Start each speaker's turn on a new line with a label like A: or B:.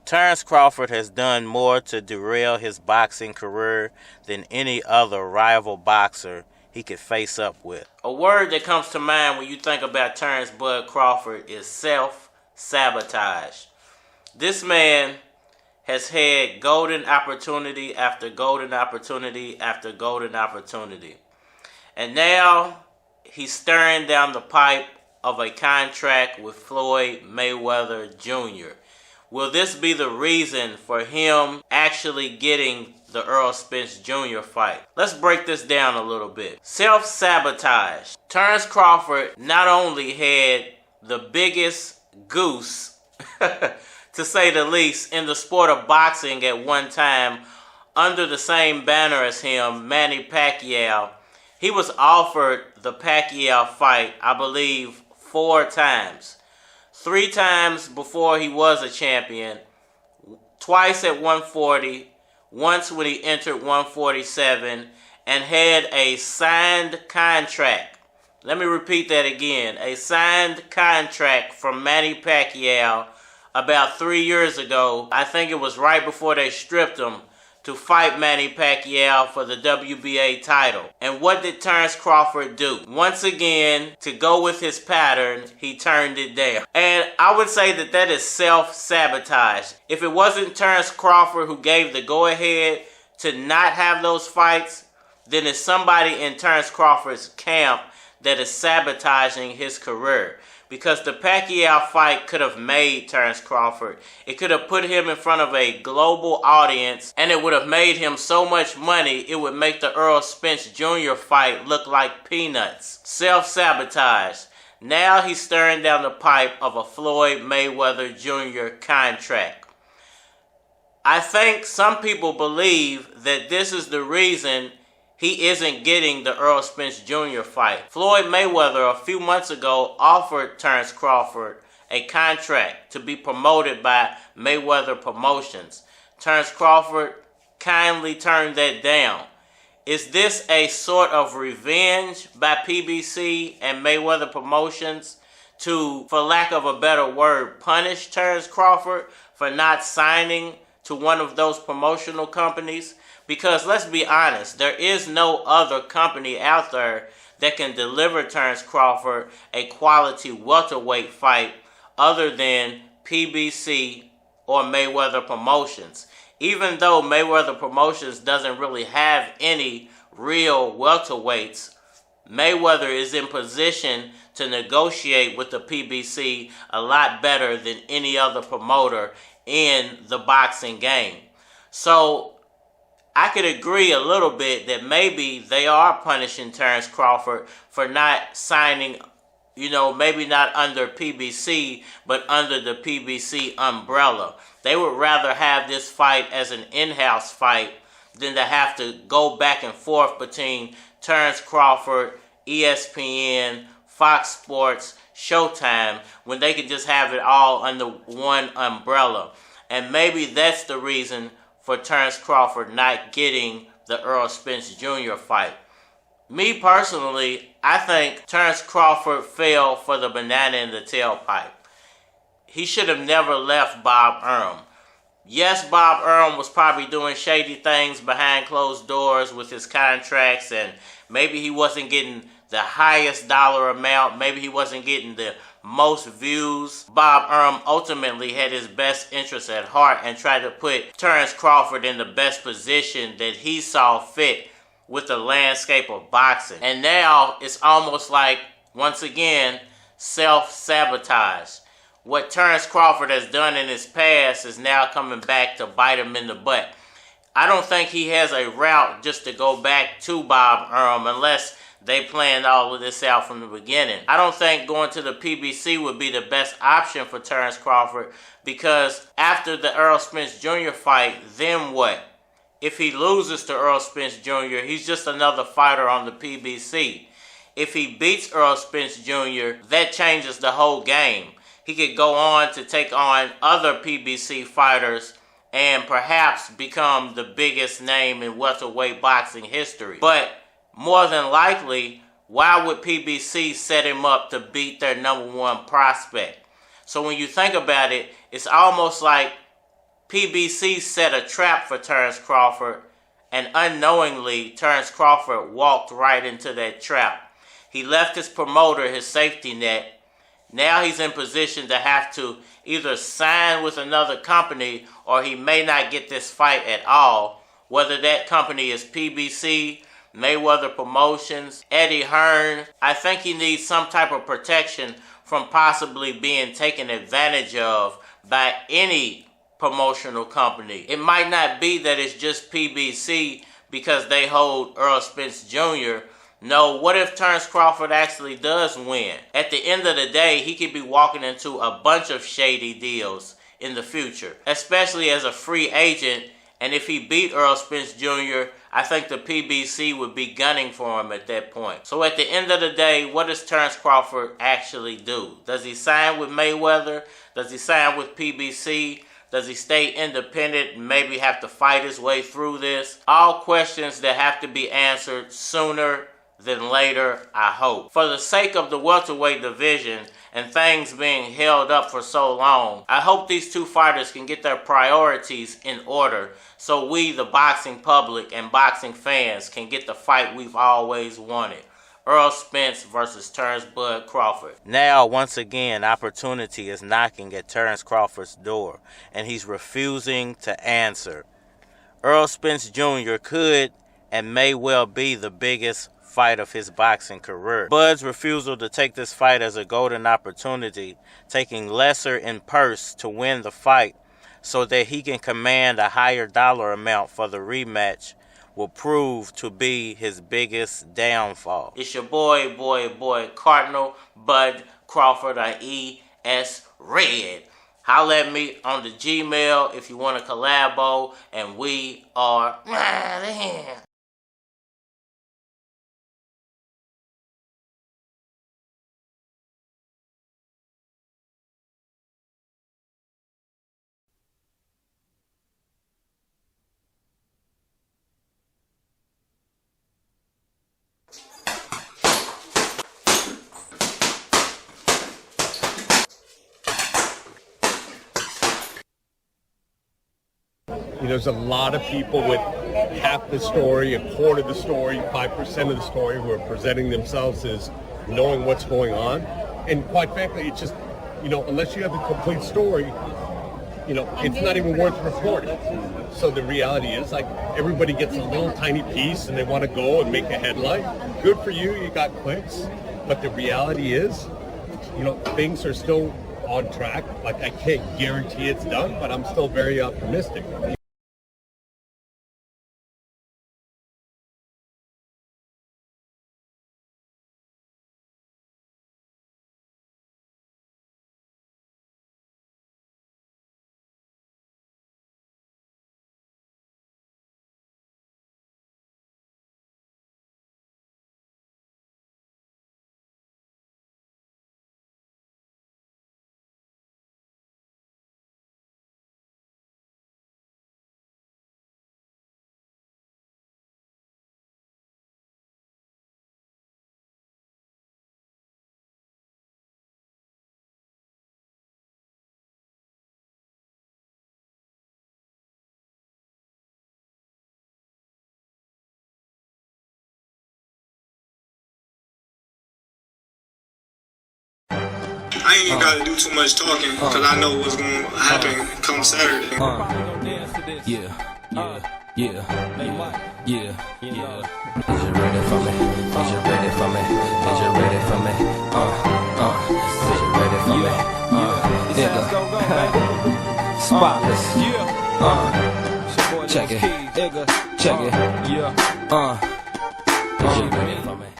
A: Terence Crawford has done more to derail his boxing career than any other rival boxer he could face up with. A word that comes to mind when you think about Terence Bud Crawford is self-sabotage. This man has had golden opportunity after golden opportunity after golden opportunity. And now he's staring down the pipe of a contract with Floyd Mayweather Jr. Will this be the reason for him actually getting the Errol Spence Jr. fight? Let's break this down a little bit. Self-sabotage. Terence Crawford not only had the biggest goose, to say the least, in the sport of boxing at one time, under the same banner as him, Manny Pacquiao. He was offered the Pacquiao fight, I believe, 4 times. 3 times before he was a champion, twice at 140, once when he entered 147, and had a signed contract. Let me repeat that again. A signed contract from Manny Pacquiao about 3 years ago. I think it was right before they stripped him, to fight Manny Pacquiao for the WBA title. And what did Terence Crawford do? Once again, to go with his pattern, he turned it down. And I would say that that is self-sabotage. If it wasn't Terence Crawford who gave the go-ahead to not have those fights, then it's somebody in Terence Crawford's camp that is sabotaging his career. Because the Pacquiao fight could have made Terence Crawford. It could have put him in front of a global audience, and it would have made him so much money, it would make the Errol Spence Jr. fight look like peanuts. Self-sabotage. Now he's staring down the pipe of a Floyd Mayweather Jr. contract. I think some people believe that this is the reason he isn't getting the Errol Spence Jr. fight. Floyd Mayweather a few months ago offered Terence Crawford a contract to be promoted by Mayweather Promotions. Terence Crawford kindly turned that down. Is this a sort of revenge by PBC and Mayweather Promotions to, for lack of a better word, punish Terence Crawford for not signing to one of those promotional companies? Because let's be honest, there is no other company out there that can deliver Terence Crawford a quality welterweight fight other than PBC or Mayweather Promotions. Even though Mayweather Promotions doesn't really have any real welterweights, Mayweather is in position to negotiate with the PBC a lot better than any other promoter in the boxing game. So I could agree a little bit that maybe they are punishing Terence Crawford for not signing, maybe not under PBC, but under the PBC umbrella. They would rather have this fight as an in-house fight than to have to go back and forth between Terence Crawford, ESPN, Fox Sports, Showtime, when they could just have it all under one umbrella. And maybe that's the reason for Terence Crawford not getting the Errol Spence Jr. fight. Me personally, I think Terence Crawford fell for the banana in the tailpipe. He should have never left Bob Arum. Yes, Bob Arum was probably doing shady things behind closed doors with his contracts, and maybe he wasn't getting the highest dollar amount. Maybe he wasn't getting the most views. Bob Arum ultimately had his best interests at heart and tried to put Terence Crawford in the best position that he saw fit with the landscape of boxing. And now it's almost like, once again, self-sabotage. What Terence Crawford has done in his past is now coming back to bite him in the butt. I don't think he has a route just to go back to Bob Arum unless they planned all of this out from the beginning. I don't think going to the PBC would be the best option for Terence Crawford, because after the Errol Spence Jr. fight, then what? If he loses to Errol Spence Jr., he's just another fighter on the PBC. If he beats Errol Spence Jr., that changes the whole game. He could go on to take on other PBC fighters and perhaps become the biggest name in welterweight boxing history. But more than likely, why would PBC set him up to beat their number one prospect? So when you think about it, it's almost like PBC set a trap for Terence Crawford, and unknowingly, Terence Crawford walked right into that trap. He left his promoter his safety net. Now he's in position to have to either sign with another company or he may not get this fight at all, whether that company is PBC, Mayweather Promotions, Eddie Hearn. I think he needs some type of protection from possibly being taken advantage of by any promotional company. It might not be that it's just PBC because they hold Errol Spence Jr. No, what if Terence Crawford actually does win? At the end of the day, he could be walking into a bunch of shady deals in the future, especially as a free agent. And if he beat Errol Spence Jr., I think the PBC would be gunning for him at that point. So at the end of the day, what does Terence Crawford actually do? Does he sign with Mayweather? Does he sign with PBC? Does he stay independent and maybe have to fight his way through this? All questions that have to be answered sooner than later, I hope. For the sake of the welterweight division and things being held up for so long, I hope these two fighters can get their priorities in order so we, the boxing public and boxing fans, can get the fight we've always wanted. Errol Spence versus Terence Bud Crawford. Now, once again, opportunity is knocking at Terence Crawford's door, and he's refusing to answer. Errol Spence Jr. could and may well be the biggest fight of his boxing career. Bud's refusal to take this fight as a golden opportunity, taking lesser in purse to win the fight so that he can command a higher dollar amount for the rematch, will prove to be his biggest downfall. It's your boy, Cardinal, Bud Crawford, E.S. Red. Holla at me on the Gmail if you want to collabo, and we are there.
B: There's a lot of people with half the story, a quarter of the story, 5% of the story who are presenting themselves as knowing what's going on. And quite frankly, it's just, unless you have the complete story, it's not even worth reporting. So the reality is, everybody gets a little tiny piece and they want to go and make a headline. Good for you, you got clicks. But the reality is, things are still on track. I can't guarantee it's done, but I'm still very optimistic.
C: I ain't even gotta do too much talking, cause I know what's gonna happen come Saturday.
D: Yeah. Is you ready for me? Is you ready for me? Is you ready for me? Is you ready for me? Nigga. Spotless. Check it. Is you ready for me?